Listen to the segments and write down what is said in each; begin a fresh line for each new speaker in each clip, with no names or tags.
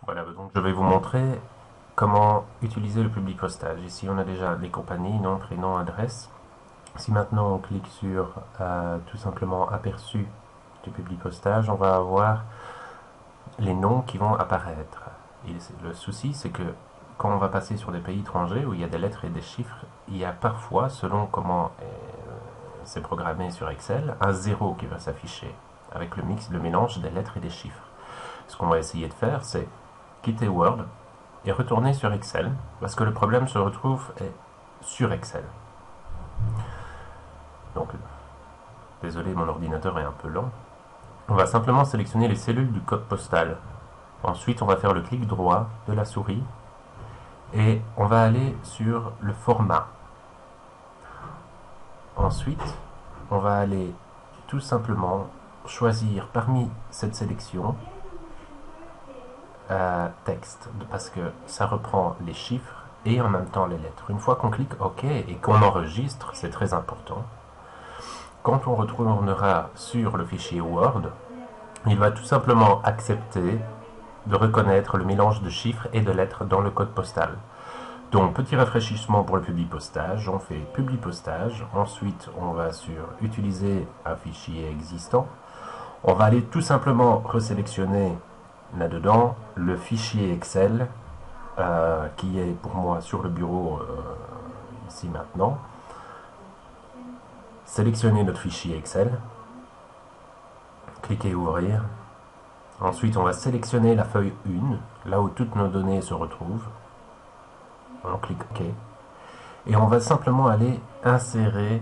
Voilà, donc je vais vous montrer comment utiliser le public postage. Ici, on a déjà les compagnies, nom, prénom, adresse. Si maintenant on clique sur tout simplement aperçu du public postage, on va avoir les noms qui vont apparaître. Et le souci, c'est que quand on va passer sur des pays étrangers où il y a des lettres et des chiffres, il y a parfois, selon comment c'est programmé sur Excel, un zéro qui va s'afficher avec le mélange des lettres et des chiffres. Ce qu'on va essayer de faire, c'est quitter Word et retourner sur Excel, parce que le problème se retrouve sur Excel. Donc, désolé, mon ordinateur est un peu lent. On va simplement sélectionner les cellules du code postal. Ensuite, on va faire le clic droit de la souris et on va aller sur le format. Ensuite, on va aller tout simplement choisir parmi cette sélection texte, parce que ça reprend les chiffres et en même temps les lettres. Une fois qu'on clique OK et qu'on enregistre, c'est très important, quand on retournera sur le fichier Word, il va tout simplement accepter de reconnaître le mélange de chiffres et de lettres dans le code postal. Donc, petit rafraîchissement pour le public postage, on fait public postage, ensuite on va sur utiliser un fichier existant, on va aller tout simplement resélectionner là-dedans le fichier Excel qui est pour moi sur le bureau ici maintenant. Sélectionner notre fichier Excel, cliquez ouvrir. Ensuite, on va sélectionner la feuille 1, là où toutes nos données se retrouvent. On clique OK. Et on va simplement aller insérer.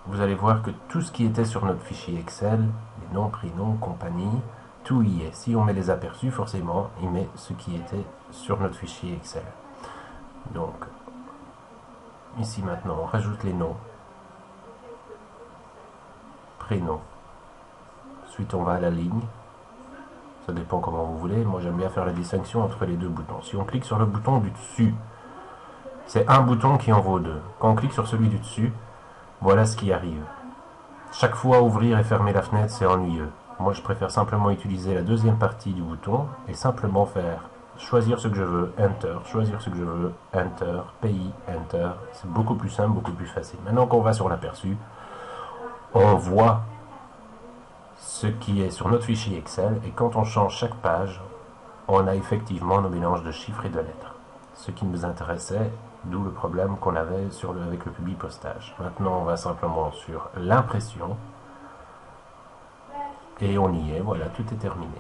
Vous allez voir que tout ce qui était sur notre fichier Excel, les noms, prénoms, compagnie, tout y est. Si on met les aperçus, forcément, il met ce qui était sur notre fichier Excel. Donc, ici maintenant, on rajoute les noms, prénoms. Ensuite, on va à la ligne. Ça dépend comment vous voulez. Moi, j'aime bien faire la distinction entre les deux boutons. Si on clique sur le bouton du dessus, c'est un bouton qui en vaut deux. Quand on clique sur celui du dessus, voilà ce qui arrive. Chaque fois, ouvrir et fermer la fenêtre, c'est ennuyeux. Moi, je préfère simplement utiliser la deuxième partie du bouton et simplement faire choisir ce que je veux, Enter, choisir ce que je veux, Enter, pays, Enter. C'est beaucoup plus simple, beaucoup plus facile. Maintenant qu'on va sur l'aperçu, on voit ce qui est sur notre fichier Excel et quand on change chaque page, on a effectivement nos mélanges de chiffres et de lettres. Ce qui nous intéressait, d'où le problème qu'on avait avec le public postage. Maintenant, on va simplement sur l'impression et on y est, voilà, tout est terminé.